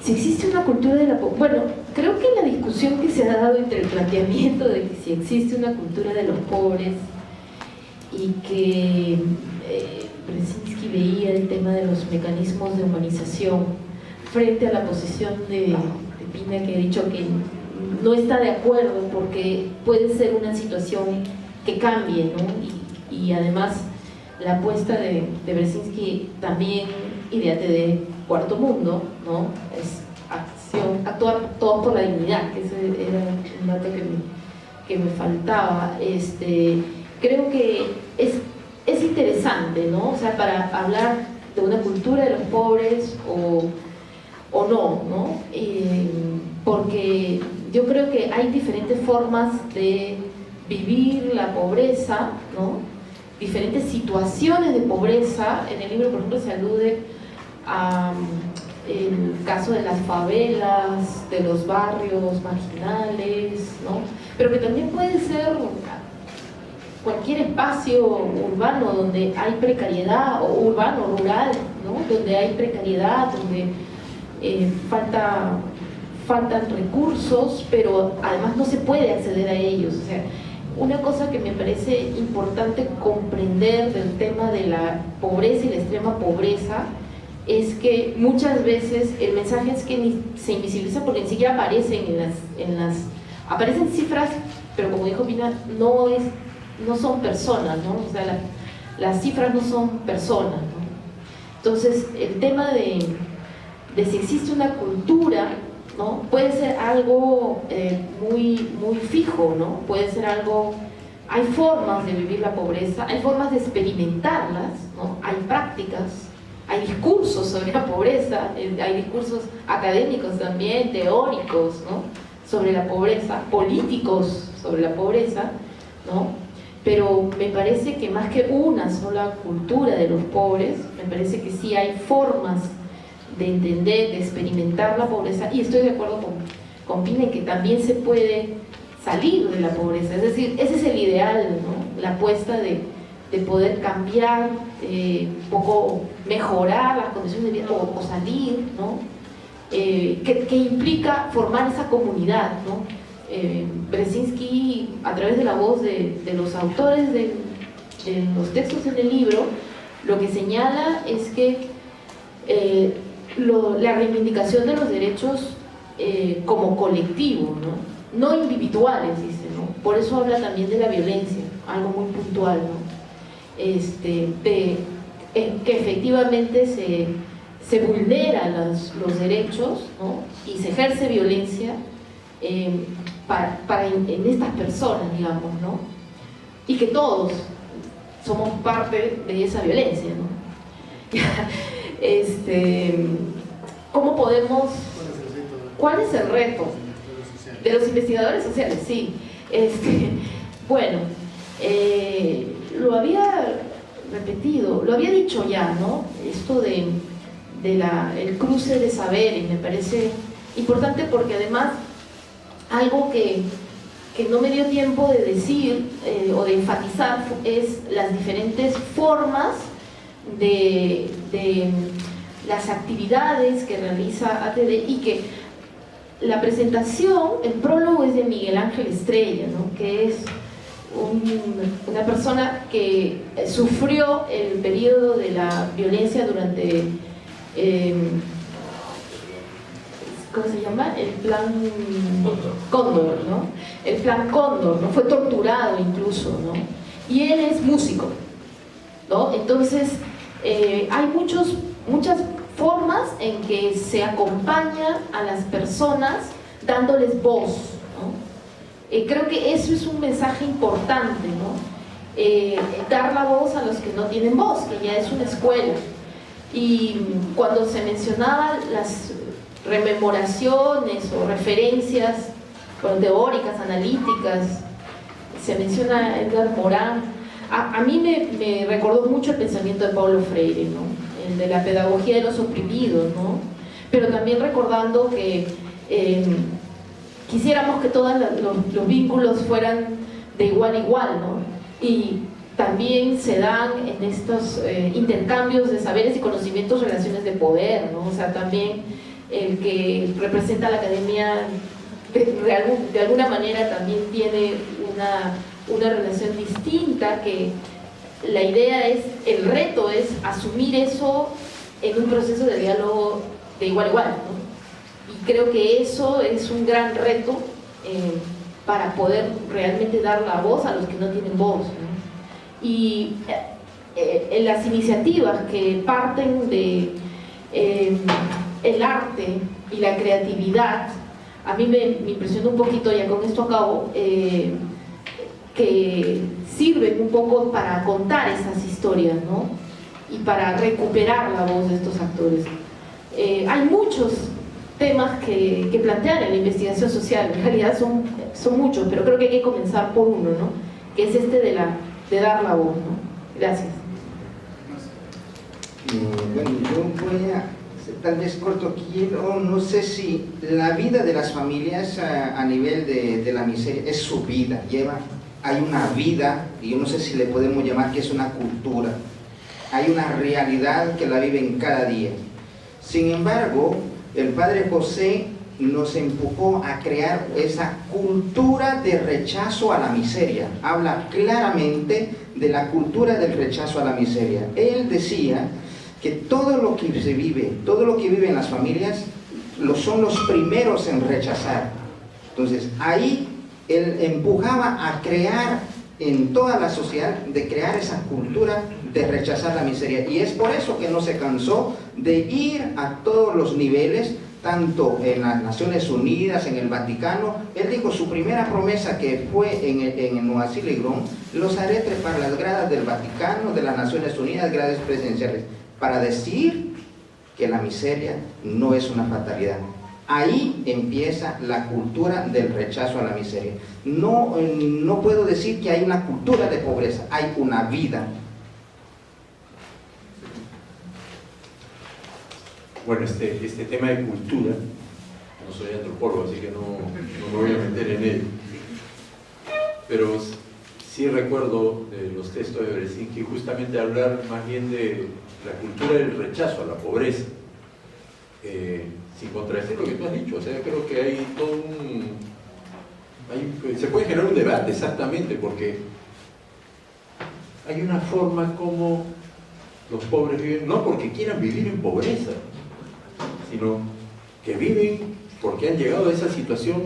si existe una cultura de la pobreza. Bueno, creo que la discusión que se ha dado entre el planteamiento de que si existe una cultura de los pobres y que Brzezinski veía el tema de los mecanismos de humanización frente a la posición de Pina, que ha dicho que no está de acuerdo porque puede ser una situación que cambie, ¿no? Y además la apuesta de Brzezinski también, ideate de cuarto mundo, ¿no? Es actuar todos por la dignidad, que ese era un dato que me faltaba. Creo que es interesante, ¿no? O sea, para hablar de una cultura de los pobres o no, ¿no? Porque yo creo que hay diferentes formas de vivir la pobreza, ¿no? Diferentes situaciones de pobreza. En el libro, por ejemplo, se alude a el caso de las favelas, de los barrios marginales, ¿no? Pero que también puede ser cualquier espacio urbano donde hay precariedad, o urbano, rural, ¿no? Donde hay precariedad, donde faltan recursos, pero además no se puede acceder a ellos. O sea, una cosa que me parece importante comprender del tema de la pobreza y la extrema pobreza es que muchas veces el mensaje es que se invisibiliza porque ni siquiera aparecen aparecen cifras, pero como dijo Pina, no son personas, ¿no? O sea, las cifras no son personas, ¿no? Entonces, el tema de si existe una cultura, ¿no? Puede ser algo muy fijo, ¿no? Puede ser algo... Hay formas de vivir la pobreza, hay formas de experimentarlas, ¿no? Hay prácticas, hay discursos sobre la pobreza, hay discursos académicos también, teóricos, ¿no? Sobre la pobreza, políticos sobre la pobreza, ¿no? Pero me parece que más que una sola cultura de los pobres, me parece que sí hay formas de entender, de experimentar la pobreza, y estoy de acuerdo con Pina en que también se puede salir de la pobreza. Es decir, ese es el ideal, ¿no? La apuesta de poder cambiar, un poco mejorar las condiciones de vida o salir, ¿no? Que implica formar esa comunidad, ¿no? Brzezinski, a través de la voz de los autores de los textos en el libro, lo que señala es que la reivindicación de los derechos como colectivo, no individuales, dice, ¿no? Por eso habla también de la violencia, algo muy puntual, ¿no? Que efectivamente se vulneran los derechos, ¿no? Y se ejerce violencia en estas personas, digamos, ¿no? Y que todos somos parte de esa violencia, ¿no? ¿Cómo podemos? ¿Cuál es el reto? De los investigadores sociales, sí. Bueno, lo había repetido, lo había dicho ya, ¿no? Esto el cruce de saberes me parece importante porque además algo que no me dio tiempo de decir o de enfatizar es las diferentes formas de las actividades que realiza ATD, y que la presentación, el prólogo es de Miguel Ángel Estrella, ¿no? Que es una persona que sufrió el periodo de la violencia durante ¿cómo se llama? El plan Cóndor, ¿no? El plan Cóndor, ¿no? Fue torturado incluso, ¿no? Y él es músico, ¿no? Entonces hay muchas formas en que se acompaña a las personas dándoles voz, ¿no? Creo que eso es un mensaje importante, ¿no? Dar la voz a los que no tienen voz, que ya es una escuela. Y cuando se mencionaban las rememoraciones o referencias, bueno, teóricas, analíticas, se menciona a Edgar Morán, a mí me recordó mucho el pensamiento de Paulo Freire, ¿no? El de la pedagogía de los oprimidos, ¿no? Pero también recordando que quisiéramos que todos los vínculos fueran de igual a igual, ¿no? Y también se dan en estos intercambios de saberes y conocimientos relaciones de poder, ¿no? O sea, también el que representa a la academia de alguna manera también tiene una relación distinta, que la idea es, el reto es asumir eso en un proceso de diálogo de igual a igual, ¿no? Y creo que eso es un gran reto para poder realmente dar la voz a los que no tienen voz, ¿no? Y en las iniciativas que parten de el arte y la creatividad, a mí me impresionó un poquito, ya con esto acabo, que sirven un poco para contar esas historias, ¿no? Y para recuperar la voz de estos actores. Hay muchos temas que plantean en la investigación social, en realidad son muchos, pero creo que hay que comenzar por uno, ¿no? Que es este de dar la voz, ¿no? Gracias. Bueno, yo voy a tal vez corto aquí, no sé si la vida de las familias a nivel de la miseria es su vida, hay una vida, y yo no sé si le podemos llamar que es una cultura, hay una realidad que la viven cada día. Sin embargo, el padre José nos empujó a crear esa cultura de rechazo a la miseria. Habla claramente de la cultura del rechazo a la miseria. Él decía que todo lo que se vive, todo lo que viven las familias, son los primeros en rechazar. Entonces, ahí él empujaba a crear en toda la sociedad, de crear esa cultura de rechazar la miseria. Y es por eso que no se cansó de ir a todos los niveles, tanto en las Naciones Unidas, en el Vaticano. Él dijo su primera promesa, que fue en el Noisy le Grand: los haré trepar las gradas del Vaticano, de las Naciones Unidas, gradas presidenciales, para decir que la miseria no es una fatalidad. Ahí empieza la cultura del rechazo a la miseria. No puedo decir que hay una cultura de pobreza, hay una vida. Bueno, este tema de cultura, no soy antropólogo, así que no me voy a meter en él, pero sí recuerdo de los textos de Brzezinski justamente hablar más bien de la cultura del rechazo a la pobreza, sin contradecir lo que tú has dicho. O sea, creo que hay todo se puede generar un debate exactamente, porque hay una forma como los pobres viven, no porque quieran vivir en pobreza, sino que viven porque han llegado a esa situación,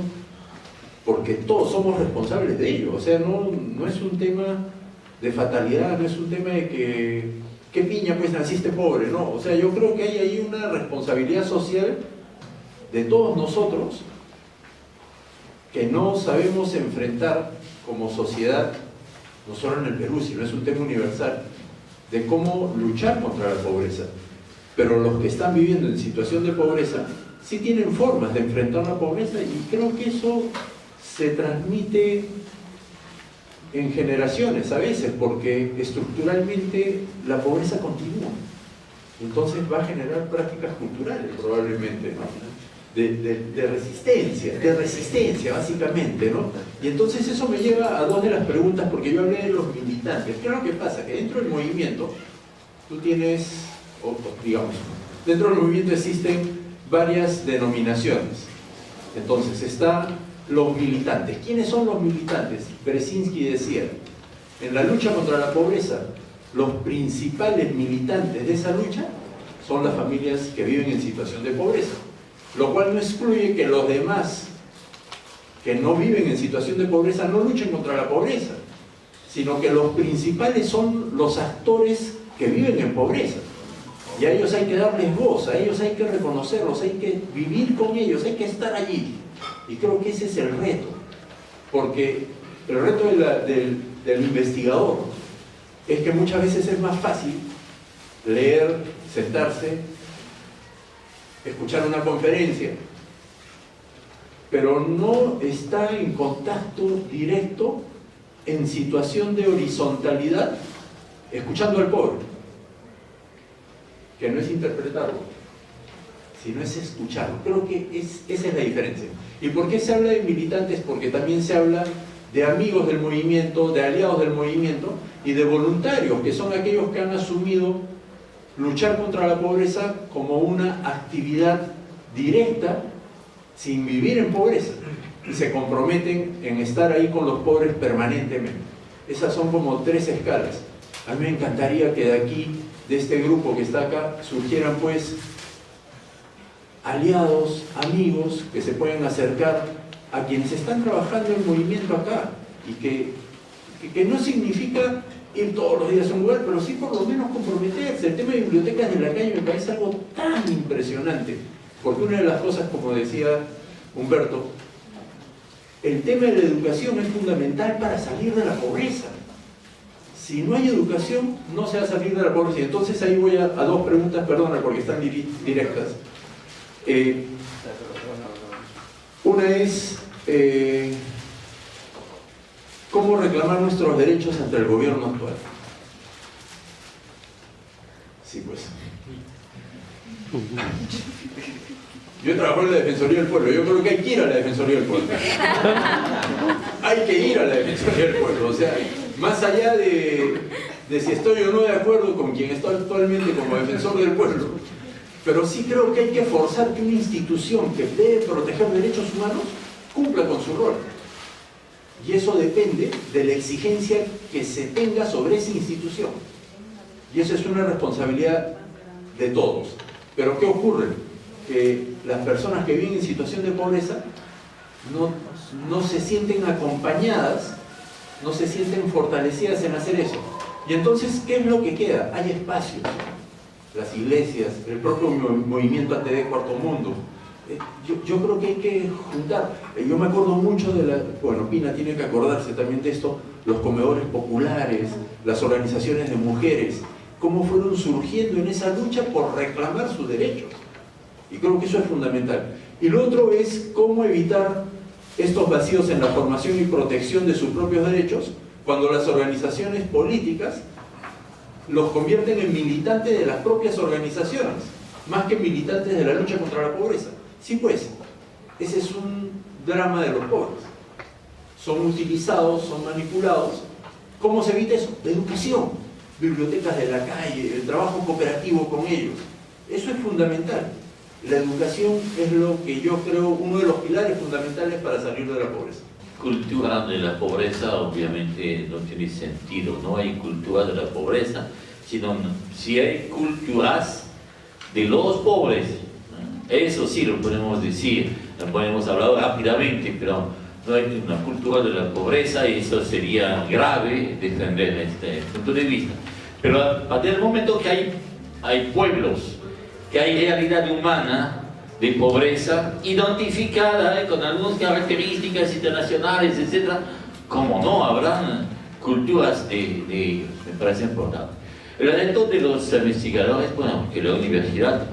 porque todos somos responsables de ello. O sea, no es un tema de fatalidad, no es un tema de que qué piña pues naciste pobre, no. O sea, yo creo que hay ahí una responsabilidad social de todos nosotros que no sabemos enfrentar como sociedad, no solo en el Perú, sino es un tema universal, de cómo luchar contra la pobreza. Pero los que están viviendo en situación de pobreza sí tienen formas de enfrentar la pobreza, y creo que eso se transmite en generaciones a veces, porque estructuralmente la pobreza continúa. Entonces va a generar prácticas culturales probablemente, ¿no? de resistencia básicamente, ¿no? Y entonces eso me lleva a dos de las preguntas, porque yo hablé de los militantes. ¿Qué es lo que pasa? Que dentro del movimiento tú tienes, digamos, dentro del movimiento existen varias denominaciones. Entonces están los militantes. ¿Quiénes son los militantes? Brzezinski decía, en la lucha contra la pobreza, los principales militantes de esa lucha son las familias que viven en situación de pobreza, lo cual no excluye que los demás que no viven en situación de pobreza no luchen contra la pobreza, sino que los principales son los actores que viven en pobreza, y a ellos hay que darles voz, a ellos hay que reconocerlos, hay que vivir con ellos, hay que estar allí. Y creo que ese es el reto, porque el reto del investigador es que muchas veces es más fácil leer, sentarse, escuchar una conferencia, pero no está en contacto directo, en situación de horizontalidad, escuchando al pobre, que no es interpretarlo, sino es escucharlo. Creo que esa es la diferencia. ¿Y por qué se habla de militantes? Porque también se habla de amigos del movimiento, de aliados del movimiento y de voluntarios, que son aquellos que han asumido luchar contra la pobreza como una actividad directa sin vivir en pobreza y se comprometen en estar ahí con los pobres permanentemente. Esas son como 3 escalas. A mí me encantaría que de aquí, de este grupo que está acá, surgieran pues aliados, amigos que se pueden acercar a quienes están trabajando el movimiento acá y que no significa ir todos los días a un lugar, pero sí por lo menos comprometerse. El tema de bibliotecas de la calle me parece algo tan impresionante, porque una de las cosas, como decía Humberto, el tema de la educación es fundamental para salir de la pobreza. Si no hay educación, no se va a salir de la pobreza. Y entonces ahí voy a 2 preguntas, perdona, porque están directas. Una es ¿cómo reclamar nuestros derechos ante el gobierno actual? Sí, pues. Yo trabajo en la Defensoría del Pueblo. Yo creo que hay que ir a la Defensoría del Pueblo. Hay que ir a la Defensoría del Pueblo. O sea, más allá de si estoy o no de acuerdo con quien está actualmente como defensor del pueblo, pero sí creo que hay que forzar que una institución que debe proteger derechos humanos cumpla con su rol. Y eso depende de la exigencia que se tenga sobre esa institución. Y eso es una responsabilidad de todos. Pero ¿qué ocurre? Que las personas que viven en situación de pobreza no se sienten acompañadas, no se sienten fortalecidas en hacer eso. Y entonces, ¿qué es lo que queda? Hay espacios. Las iglesias, el propio movimiento ATD Cuarto Mundo. Yo creo que hay que juntar. Yo me acuerdo mucho de bueno, Pina tiene que acordarse también de esto, los comedores populares, las organizaciones de mujeres, cómo fueron surgiendo en esa lucha por reclamar sus derechos. Y creo que eso es fundamental. Y lo otro es cómo evitar estos vacíos en la formación y protección de sus propios derechos cuando las organizaciones políticas los convierten en militantes de las propias organizaciones, más que militantes de la lucha contra la pobreza. Sí, pues, ese es un drama de los pobres. Son utilizados, son manipulados. ¿Cómo se evita eso? La educación, bibliotecas de la calle, el trabajo cooperativo con ellos. Eso es fundamental. La educación es lo que yo creo uno de los pilares fundamentales para salir de la pobreza. Cultura de la pobreza obviamente no tiene sentido, no hay cultura de la pobreza, sino si hay culturas de los pobres. Eso sí lo podemos decir, lo podemos hablar rápidamente, pero no hay una cultura de la pobreza y eso sería grave defender este punto de vista. Pero a partir del momento que hay pueblos, que hay realidad humana de pobreza identificada con algunas características internacionales, etc., como no habrán culturas me parece importante. El reto de los investigadores, bueno, que la universidad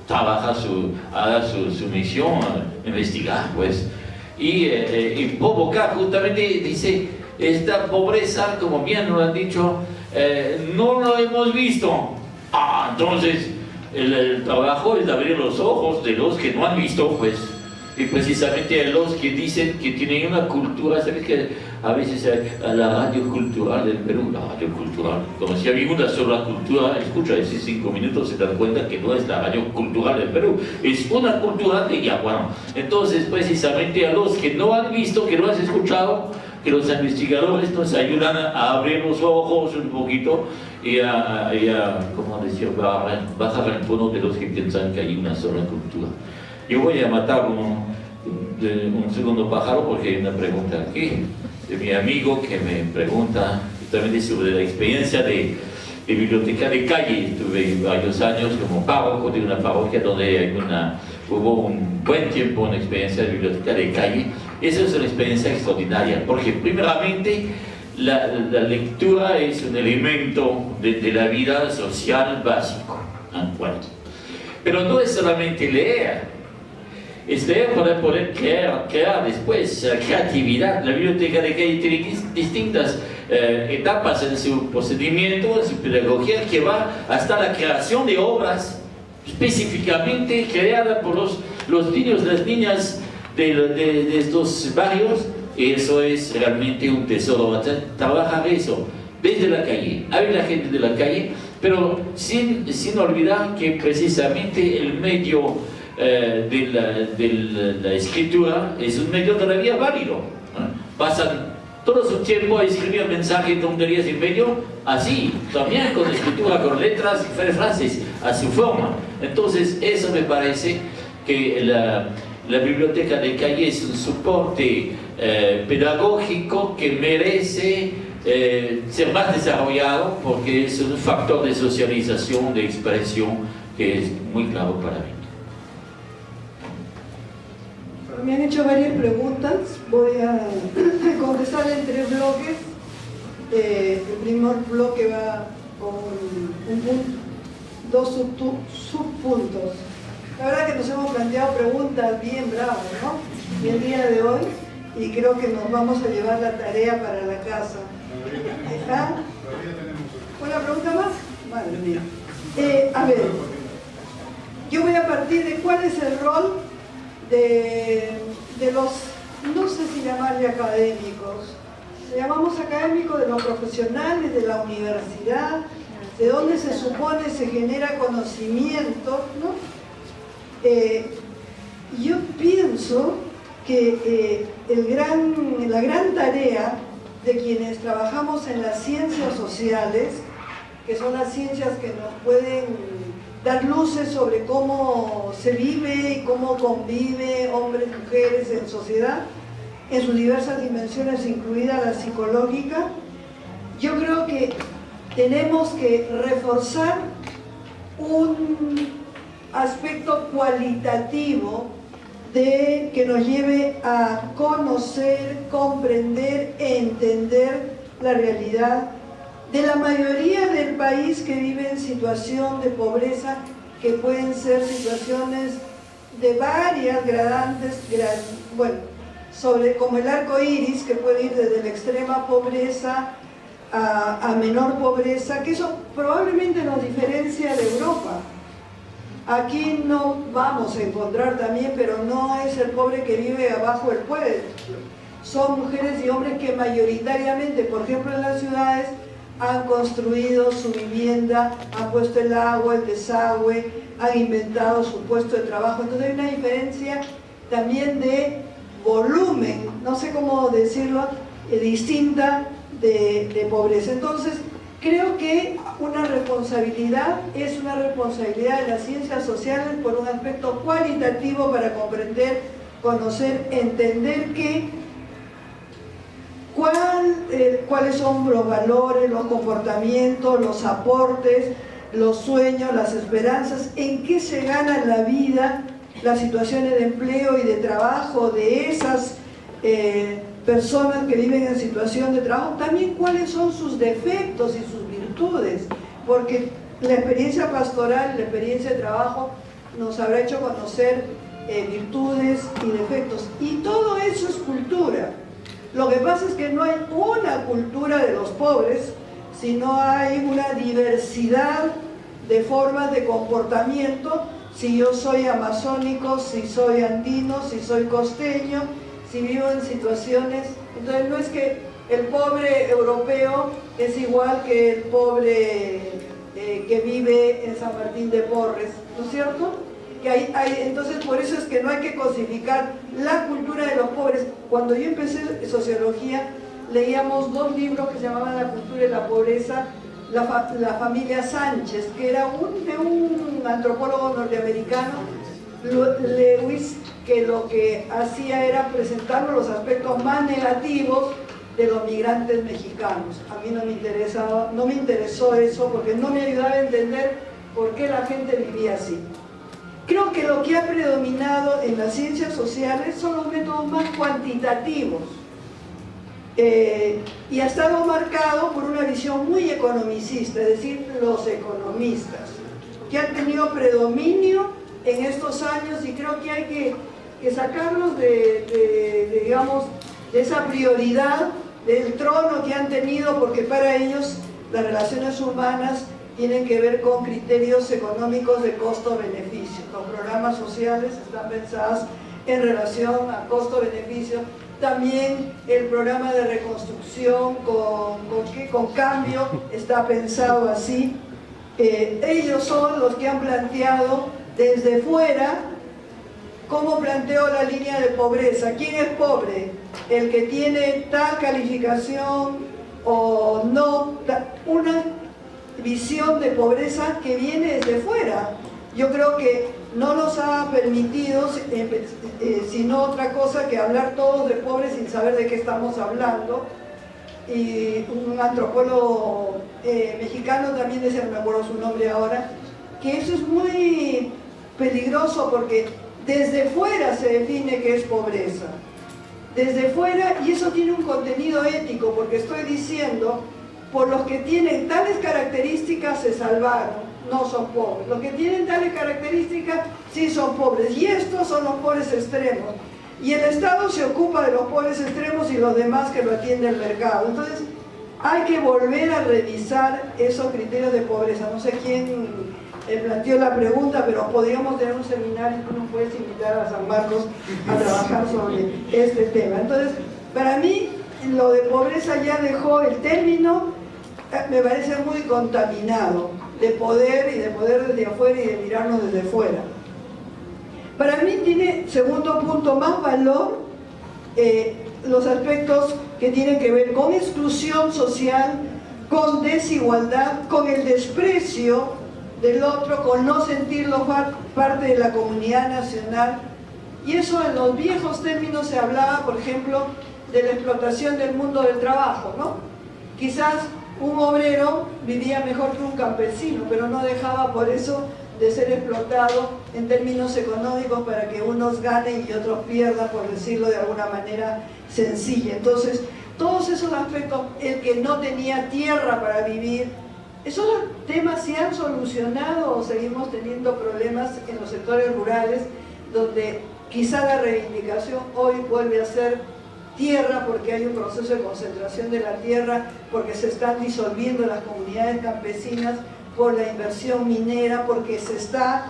haga su misión, investigar, pues, y provocar, justamente dice, esta pobreza, como bien lo han dicho, no lo hemos visto. Entonces, el trabajo es abrir los ojos de los que no han visto, pues, y precisamente a los que dicen que tienen una cultura. ¿Sabes que a veces la radio cultural del Perú, la radio cultural, como si había una sola cultura, escucha esos 5 minutos, se dan cuenta que no es la radio cultural del Perú, es una cultura de ya, bueno, entonces precisamente a los que no han visto, que no han escuchado, que los investigadores nos ayudan a abrir los ojos un poquito y ¿cómo decir?, bajar el tono de los que piensan que hay una sola cultura. Yo voy a matar un segundo pájaro porque hay una pregunta aquí de mi amigo que me pregunta justamente sobre la experiencia de biblioteca de calle. Estuve varios años como párroco de una parroquia donde hubo un buen tiempo una experiencia de biblioteca de calle. Esa es una experiencia extraordinaria porque primeramente la lectura es un elemento de la vida social básico. Bueno, pero no es solamente leer, es leer para poder crear después creatividad. La biblioteca de calle tiene distintas etapas en su procedimiento, en su pedagogía, que va hasta la creación de obras específicamente creadas por los niños, las niñas de estos barrios. Eso es realmente un tesoro. Trabajar eso desde la calle, hay la gente de la calle, pero sin olvidar que precisamente el medio de la escritura es un medio todavía válido. Pasan todo su tiempo a escribir mensajes, tonterías y medio, así, también con escritura, con letras y frases, a su forma. Entonces, eso me parece que la biblioteca de calle es un soporte pedagógico que merece ser más desarrollado, porque es un factor de socialización, de expresión, que es muy claro para mí. Me han hecho varias preguntas, voy a contestar en 3 bloques. El primer bloque va con un punto, 2 subpuntos. La verdad que nos hemos planteado preguntas bien bravas, ¿no? Y el día de hoy, y creo que nos vamos a llevar la tarea para la casa. ¿Está? ¿Una pregunta más? Madre mía. A ver, yo voy a partir de cuál es el rol de los, no sé si llamarle académicos, le llamamos académicos, de los profesionales de la universidad, de donde se supone se genera conocimiento, ¿no? Yo pienso que la gran tarea de quienes trabajamos en las ciencias sociales, que son las ciencias que nos pueden dar luces sobre cómo se vive y cómo convive hombres y mujeres en sociedad, en sus diversas dimensiones, incluida la psicológica. Yo creo que tenemos que reforzar un aspecto cualitativo que nos lleve a conocer, comprender, entender la realidad de la mayoría del país que vive en situación de pobreza, que pueden ser situaciones de varias gradantes, como el arco iris, que puede ir desde la extrema pobreza a menor pobreza, que eso probablemente nos diferencia de Europa. Aquí no vamos a encontrar también, pero no es el pobre que vive abajo del pueblo. Son mujeres y hombres que mayoritariamente, por ejemplo en las ciudades, han construido su vivienda, han puesto el agua, el desagüe, han inventado su puesto de trabajo. Entonces hay una diferencia también de volumen, no sé cómo decirlo, distinta de pobreza. Entonces creo que una responsabilidad es una responsabilidad de las ciencias sociales por un aspecto cualitativo para comprender, conocer, entender cuáles son los valores, los comportamientos, los aportes, los sueños, las esperanzas, en qué se gana la vida, las situaciones de empleo y de trabajo de esas personas que viven en situación de trabajo, también cuáles son sus defectos y sus virtudes, porque la experiencia pastoral, la experiencia de trabajo nos habrá hecho conocer virtudes y defectos, y todo eso es cultura. Lo que pasa es que no hay una cultura de los pobres, sino hay una diversidad de formas de comportamiento. Si yo soy amazónico, si soy andino, si soy costeño, si vivo en situaciones... Entonces no es que el pobre europeo es igual que el pobre que vive en San Martín de Porres, ¿no es cierto? Entonces por eso es que no hay que cosificar la cultura de los pobres. Cuando yo empecé sociología, leíamos 2 libros que se llamaban La cultura y la pobreza, la familia Sánchez, que era de un antropólogo norteamericano, Lewis, que lo que hacía era presentarnos los aspectos más negativos de los migrantes mexicanos. A mí no me interesó eso, porque no me ayudaba a entender por qué la gente vivía así. Creo que lo que ha predominado en las ciencias sociales son los métodos más cuantitativos, y ha estado marcado por una visión muy economicista, es decir, los economistas, que han tenido predominio en estos años, y creo que hay que sacarlos digamos, de esa prioridad del trono que han tenido, porque para ellos las relaciones humanas tienen que ver con criterios económicos de costo-beneficio. Los programas sociales están pensados en relación a costo-beneficio. También el programa de reconstrucción con cambio está pensado así. Ellos son los que han planteado desde fuera ¿cómo planteo la línea de pobreza? ¿Quién es pobre? ¿El que tiene tal calificación o no? Una visión de pobreza que viene desde fuera. Yo creo que no nos ha permitido, sino otra cosa que hablar todos de pobres sin saber de qué estamos hablando. Y un antropólogo mexicano también decía, no me acuerdo su nombre ahora, que eso es muy peligroso porque desde fuera se define qué es pobreza. Desde fuera, y eso tiene un contenido ético, porque estoy diciendo, por los que tienen tales características se salvaron, no son pobres. Los que tienen tales características sí son pobres, y estos son los pobres extremos. Y el Estado se ocupa de los pobres extremos y los demás que lo atiende el mercado. Entonces, hay que volver a revisar esos criterios de pobreza. No sé quién planteó la pregunta, pero podríamos tener un seminario y tú nos puedes invitar a San Marcos a trabajar sobre este tema. Entonces, para mí, lo de pobreza ya dejó el término, me parece muy contaminado, de poder y de poder desde afuera y de mirarnos desde fuera. Para mí tiene, segundo punto, más valor los aspectos que tienen que ver con exclusión social, con desigualdad, con el desprecio del otro, con no sentirlo parte de la comunidad nacional. Y eso en los viejos términos se hablaba, por ejemplo, de la explotación del mundo del trabajo, ¿no? Quizás un obrero vivía mejor que un campesino, pero no dejaba por eso de ser explotado en términos económicos para que unos ganen y otros pierdan, por decirlo de alguna manera sencilla. Entonces, todos esos aspectos, el que no tenía tierra para vivir, esos temas se han solucionado o seguimos teniendo problemas en los sectores rurales, donde quizá la reivindicación hoy vuelve a ser tierra porque hay un proceso de concentración de la tierra, porque se están disolviendo las comunidades campesinas por la inversión minera, porque se está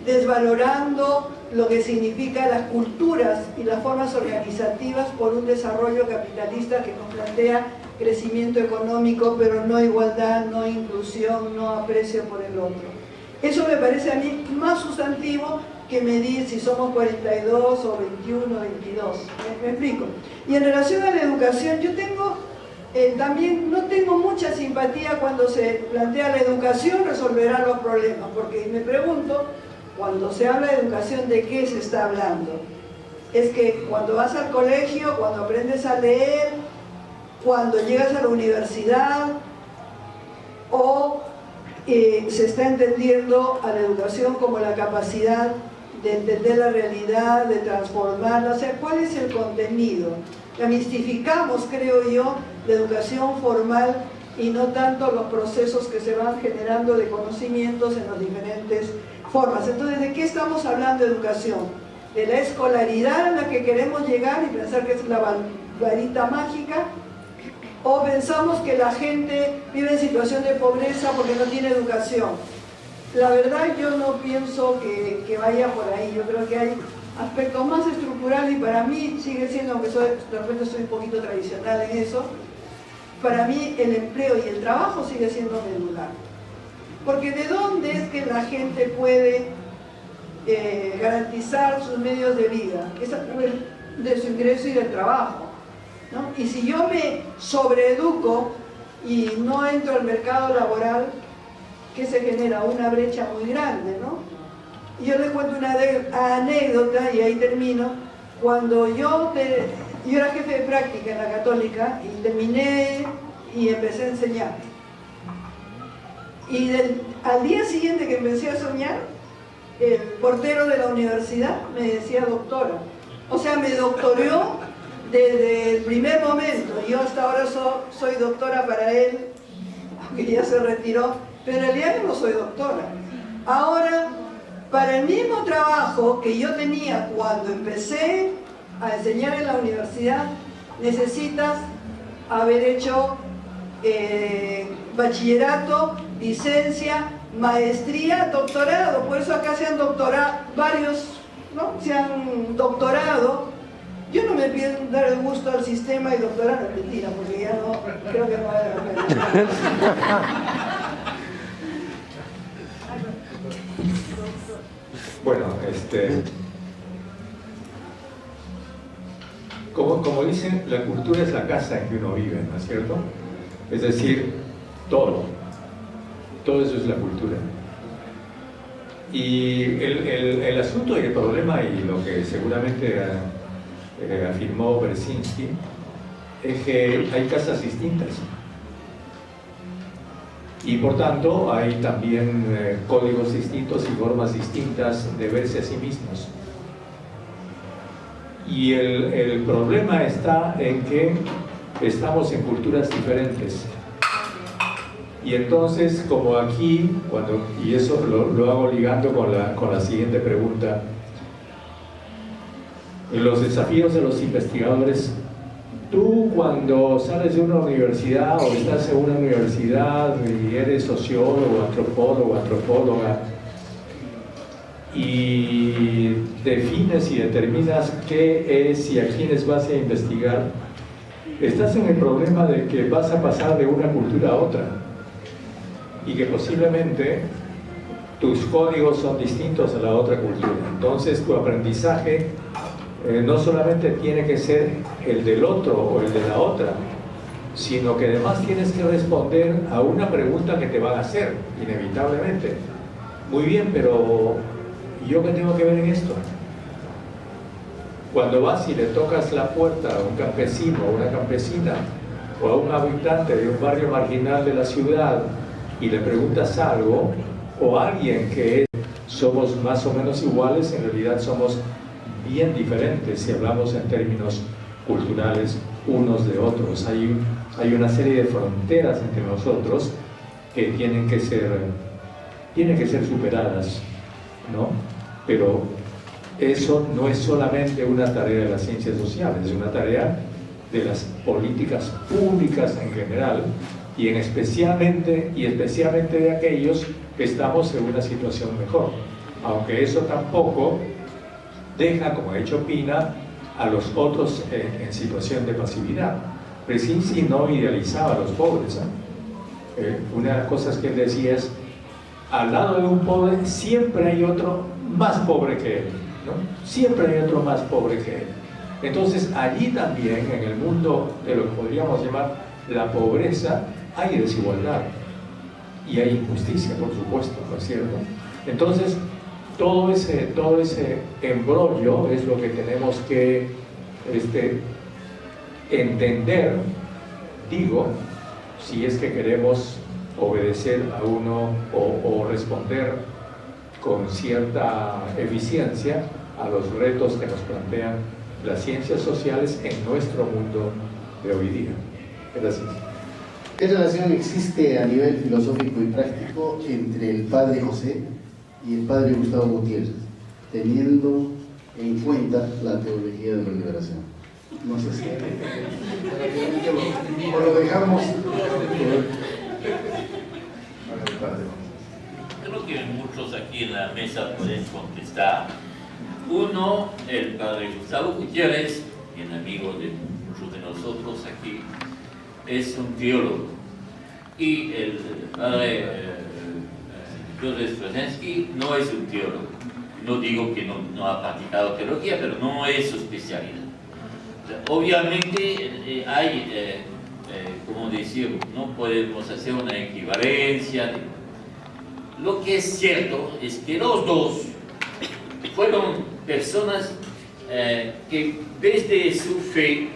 desvalorando lo que significa las culturas y las formas organizativas por un desarrollo capitalista que nos plantea crecimiento económico, pero no igualdad, no inclusión, no aprecio por el otro. Eso me parece a mí más sustantivo que medir si somos 42 o 21 o 22. ¿Me explico? Y en relación a la educación, yo tengo también, no tengo mucha simpatía cuando se plantea la educación resolverá los problemas, porque me pregunto, cuando se habla de educación, ¿de qué se está hablando? Es que cuando vas al colegio, cuando aprendes a leer, cuando llegas a la universidad, o se está entendiendo a la educación como la capacidad de entender la realidad, de transformarla, o sea, ¿cuál es el contenido? La mistificamos, creo yo, la educación formal y no tanto los procesos que se van generando de conocimientos en las diferentes formas. Entonces, ¿de qué estamos hablando de educación? ¿De la escolaridad a la que queremos llegar y pensar que es la varita mágica? ¿O pensamos que la gente vive en situación de pobreza porque no tiene educación? La verdad, yo no pienso que vaya por ahí. Yo creo que hay aspectos más estructurales y para mí sigue siendo, aunque de repente soy un poquito tradicional en eso, para mí el empleo y el trabajo sigue siendo medular. Porque ¿de dónde es que la gente puede garantizar sus medios de vida? Es a través de su ingreso y del trabajo, ¿no? Y si yo me sobreeduco y no entro al mercado laboral, ¿qué se genera? Una brecha muy grande, ¿no? Y yo les cuento una anécdota y ahí termino. Cuando yo era jefe de práctica en la Católica y terminé y empecé a enseñar. Y al día siguiente que empecé a soñar, el portero de la universidad me decía doctora. O sea, me doctoreó desde el primer momento. Yo hasta ahora soy doctora para él, aunque ya se retiró, pero en realidad yo no soy doctora. Ahora, para el mismo trabajo que yo tenía cuando empecé a enseñar en la universidad, necesitas haber hecho bachillerato, licencia, maestría, doctorado. Por eso acá se han doctorado varios, ¿no? Se han doctorado. Yo no me pido dar el gusto al sistema y doctorar, no, mentira, porque ya no, creo que no vale la pena. Bueno, como dicen, la cultura es la casa en que uno vive, ¿no es cierto? Es decir, todo eso es la cultura. Y el asunto y el problema, y lo que seguramente afirmó Brzezinski, es que hay casas distintas. Y por tanto hay también códigos distintos y formas distintas de verse a sí mismos. Y el problema está en que estamos en culturas diferentes. Y entonces, como aquí, y eso lo hago ligando con la siguiente pregunta, los desafíos de los investigadores. Tú, cuando sales de una universidad o estás en una universidad y eres sociólogo, antropóloga, y defines y determinas qué es y a quiénes vas a investigar, estás en el problema de que vas a pasar de una cultura a otra y que posiblemente tus códigos son distintos a la otra cultura. Entonces tu aprendizaje no solamente tiene que ser el del otro o el de la otra, sino que además tienes que responder a una pregunta que te van a hacer, inevitablemente. Muy bien, pero ¿yo qué tengo que ver en esto? Cuando vas y le tocas la puerta a un campesino o una campesina o a un habitante de un barrio marginal de la ciudad y le preguntas algo, o a alguien que somos más o menos iguales, en realidad somos bien diferentes si hablamos en términos culturales unos de otros. Hay una serie de fronteras entre nosotros que tienen que ser superadas, ¿no? Pero eso no es solamente una tarea de las ciencias sociales, es una tarea de las políticas públicas en general y especialmente de aquellos que estamos en una situación mejor, aunque eso tampoco deja, como ha dicho Pina, a los otros en situación de pasividad. Brzezinski no idealizaba a los pobres, una de las cosas que él decía es: al lado de un pobre siempre hay otro más pobre que él, ¿no? Siempre hay otro más pobre que él. Entonces allí también, en el mundo de lo que podríamos llamar la pobreza, hay desigualdad y hay injusticia, por supuesto, ¿no es cierto? Entonces todo ese embrollo es lo que tenemos que entender, digo, si es que queremos obedecer a uno o responder con cierta eficiencia a los retos que nos plantean las ciencias sociales en nuestro mundo de hoy día. Gracias. ¿Qué relación existe a nivel filosófico y práctico entre el padre José y el padre Gustavo Gutiérrez, teniendo en cuenta la teología de la liberación? No sé si o lo dejamos. Creo que muchos aquí en la mesa pueden contestar. Uno, el padre Gustavo Gutiérrez, bien amigo de muchos de nosotros aquí, es un teólogo. Y el padre Józef Brzezinski no es un teólogo. No digo que no ha practicado teología, pero no es su especialidad. O sea, obviamente hay, como decir, no podemos hacer una equivalencia. Lo que es cierto es que los dos fueron personas que desde su fe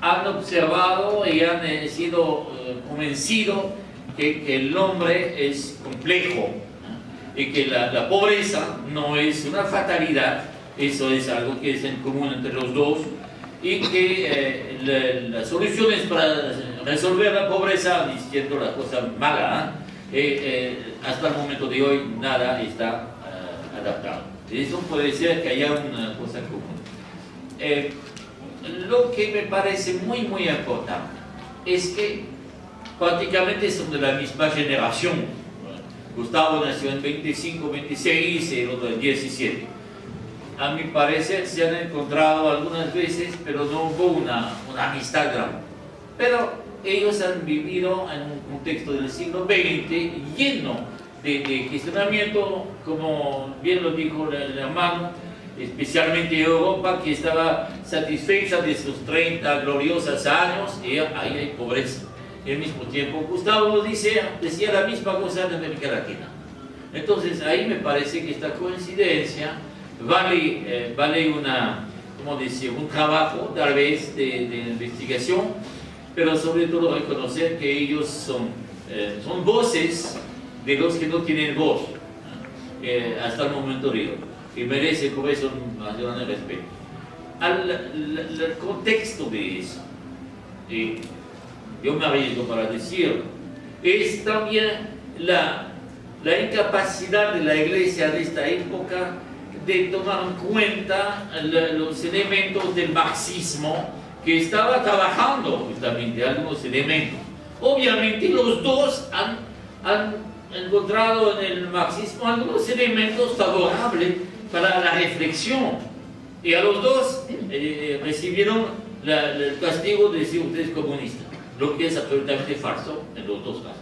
han observado y han sido convencidos que el hombre es complejo y que la pobreza no es una fatalidad, eso es algo que es en común entre los dos, y que las soluciones para resolver la pobreza, diciendo la cosa mala, hasta el momento de hoy nada está adaptado. Eso puede ser que haya una cosa común. Lo que me parece muy importante es que prácticamente son de la misma generación. Gustavo nació en 25, 26 y el otro en 17. A mi parecer se han encontrado algunas veces, pero no hubo una amistad grande. Pero ellos han vivido en un contexto del siglo XX lleno de cuestionamiento, como bien lo dijo el hermano, especialmente Europa, que estaba satisfecha de sus 30 gloriosos años, y ahí hay pobreza. Y al mismo tiempo, Gustavo decía la misma cosa en América Latina. Entonces, ahí me parece que esta coincidencia vale un trabajo, tal vez, de investigación, pero sobre todo reconocer que ellos son voces de los que no tienen voz, hasta el momento de hoy, y merece por eso un gran respeto. Al contexto de eso, yo me arriesgo para decirlo, es también la incapacidad de la Iglesia de esta época de tomar en cuenta los elementos del marxismo, que estaba trabajando justamente algunos elementos. Obviamente los dos han encontrado en el marxismo algunos elementos favorables para la reflexión, y a los dos recibieron el castigo de decir ustedes comunistas, lo que es absolutamente falso en los dos casos.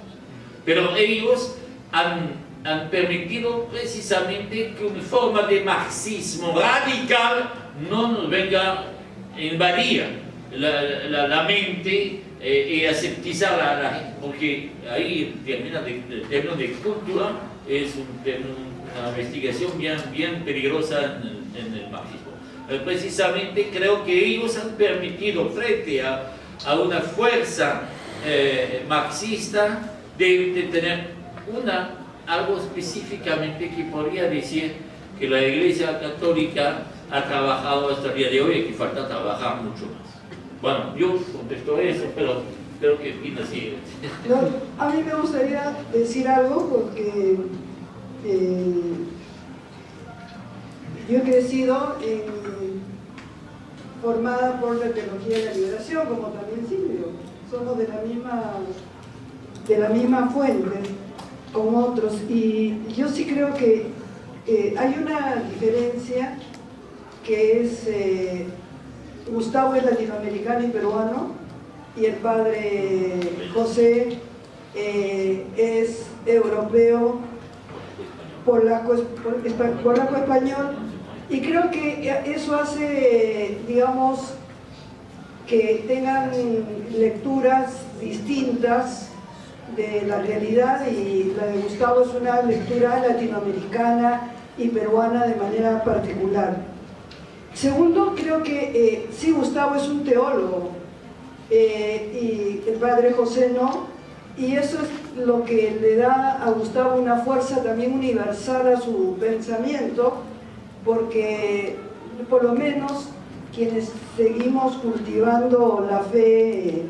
Pero ellos han permitido precisamente que una forma de marxismo radical no nos venga a invadir la mente y aseptizar la gente, porque ahí el término de cultura es una investigación bien peligrosa en el marxismo. Precisamente creo que ellos han permitido, frente a una fuerza marxista, de tener algo específicamente que podría decir que la Iglesia Católica ha trabajado hasta el día de hoy y que falta trabajar mucho más. Bueno, yo contesto eso, pero creo que Pina sí. No, a mí me gustaría decir algo porque yo he crecido formada por la teología de la liberación, como también Silvio. Somos de la misma fuente con otros, y yo sí creo que hay una diferencia, que es Gustavo es latinoamericano y peruano, y el padre José es europeo, polaco-español, y creo que eso hace, digamos, que tengan lecturas distintas de la realidad, y la de Gustavo es una lectura latinoamericana y peruana de manera particular. Segundo, creo que sí, Gustavo es un teólogo y el padre José no, y eso es lo que le da a Gustavo una fuerza también universal a su pensamiento, porque por lo menos quienes seguimos cultivando la fe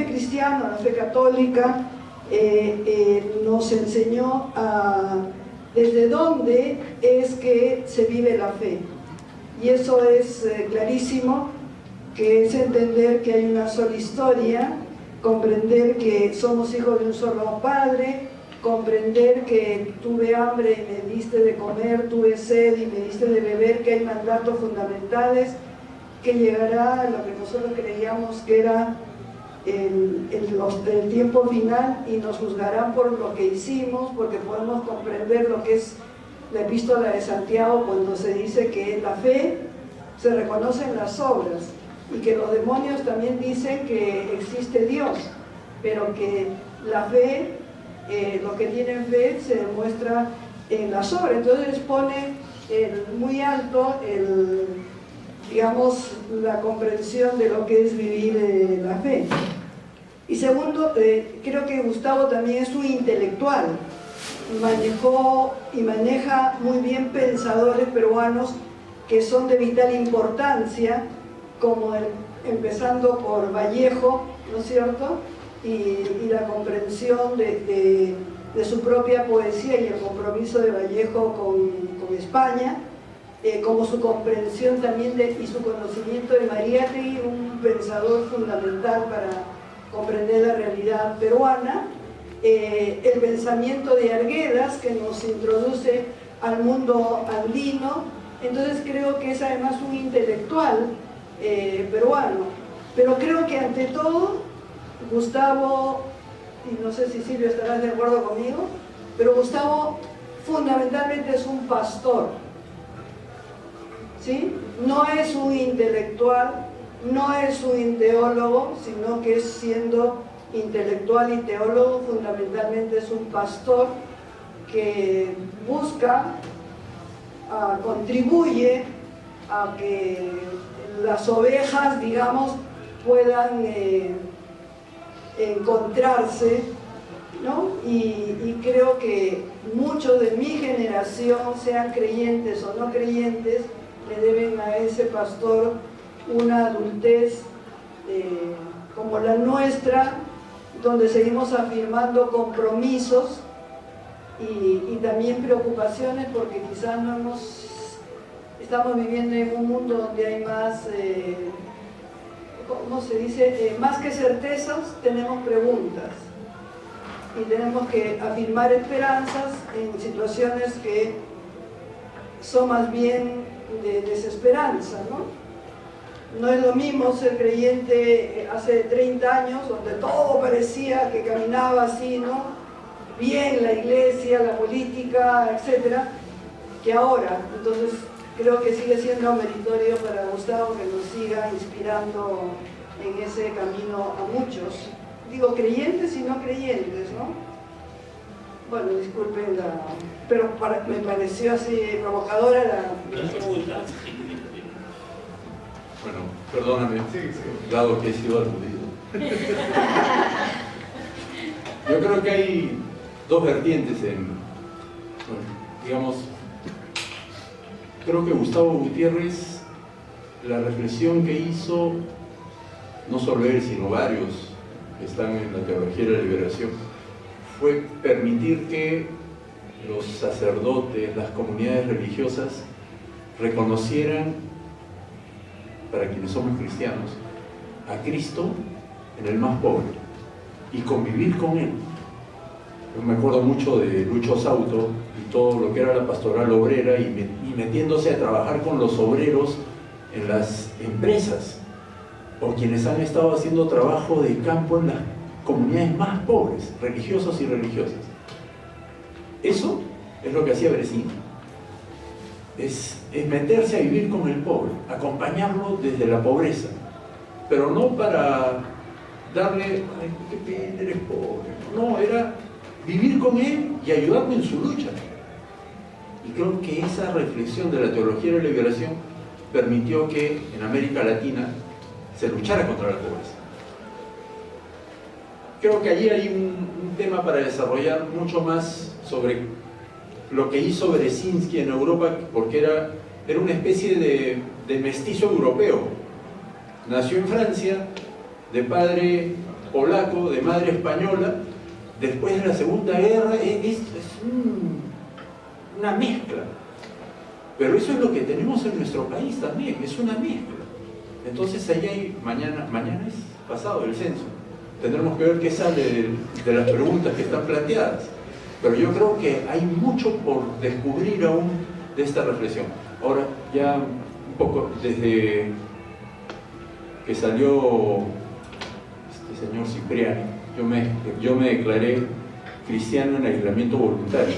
cristiana, la fe católica, nos enseñó desde dónde es que se vive la fe. Y eso es clarísimo, que es entender que hay una sola historia, comprender que somos hijos de un solo Padre, comprender que tuve hambre y me diste de comer, tuve sed y me diste de beber, que hay mandatos fundamentales, que llegará a lo que nosotros creíamos que era el tiempo final, y nos juzgarán por lo que hicimos, porque podemos comprender lo que es la epístola de Santiago, cuando se dice que la fe se reconoce en las obras, y que los demonios también dicen que existe Dios, pero que la fe, los que tienen fe, se demuestra en las obras. Entonces pone muy alto digamos, la comprensión de lo que es vivir la fe. Y segundo, creo que Gustavo también es un intelectual, manejó y maneja muy bien pensadores peruanos que son de vital importancia, como empezando por Vallejo, ¿no es cierto?, y la comprensión de su propia poesía y el compromiso de Vallejo con España, como su comprensión también y su conocimiento de Mariátegui, un pensador fundamental para comprender la realidad peruana, el pensamiento de Arguedas, que nos introduce al mundo andino. Entonces creo que es además un intelectual peruano, pero creo que ante todo Gustavo, y no sé si Silvio estarás de acuerdo conmigo, Pero Gustavo fundamentalmente es un pastor, ¿sí? No es un intelectual, no es un teólogo, sino que siendo intelectual y teólogo, fundamentalmente es un pastor que busca, contribuye a que las ovejas, digamos, puedan encontrarse, ¿no? Y creo que muchos de mi generación, sean creyentes o no creyentes, le deben a ese pastor una adultez como la nuestra, donde seguimos afirmando compromisos y también preocupaciones, porque quizás estamos viviendo en un mundo donde hay más, ¿cómo se dice? Más que certezas, tenemos preguntas. Y tenemos que afirmar esperanzas en situaciones que son más bien de desesperanza, ¿no? No es lo mismo ser creyente hace 30 años, donde todo parecía que caminaba así, ¿no? Bien, la iglesia, la política, etcétera, que ahora. Entonces, creo que sigue siendo meritorio para Gustavo que nos siga inspirando en ese camino a muchos. Digo creyentes y no creyentes, ¿no? Bueno, disculpen pero me pareció así provocadora la pregunta. Bueno, perdóname, dado que he sido aludido. Yo creo que hay dos vertientes digamos, creo que Gustavo Gutiérrez, la reflexión que hizo, no solo él, sino varios que están en la teología de la liberación, fue permitir que los sacerdotes, las comunidades religiosas, reconocieran, para quienes somos cristianos, a Cristo en el más pobre y convivir con Él. Yo me acuerdo mucho de Lucho Sauto y todo lo que era la pastoral obrera y metiéndose a trabajar con los obreros en las empresas, o quienes han estado haciendo trabajo de campo en las comunidades más pobres, religiosos y religiosas. Eso es lo que hacía Bressin. Es meterse a vivir con el pobre, acompañarlo desde la pobreza, pero no para darle, ay, qué pena, eres pobre. No, era vivir con él y ayudarlo en su lucha. Y creo que esa reflexión de la teología de la liberación permitió que en América Latina se luchara contra la pobreza. Creo que allí hay un tema para desarrollar mucho más sobre lo que hizo Brzezinski en Europa, porque era una especie de mestizo europeo. Nació en Francia, de padre polaco, de madre española. Después de la Segunda Guerra es una mezcla. Pero eso es lo que tenemos en nuestro país también, es una mezcla. Entonces ahí hay, mañana es pasado el censo, tendremos que ver qué sale de las preguntas que están planteadas. Pero yo creo que hay mucho por descubrir aún de esta reflexión. Ahora, ya un poco desde que salió este señor Cipriani, yo me declaré cristiano en aislamiento voluntario.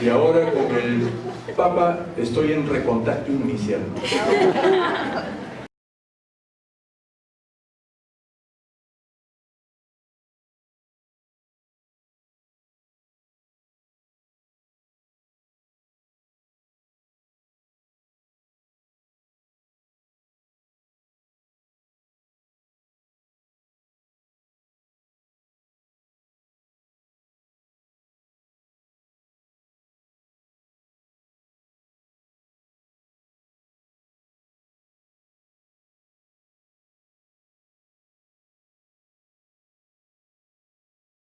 Y ahora con el Papa estoy en recontacto inicial.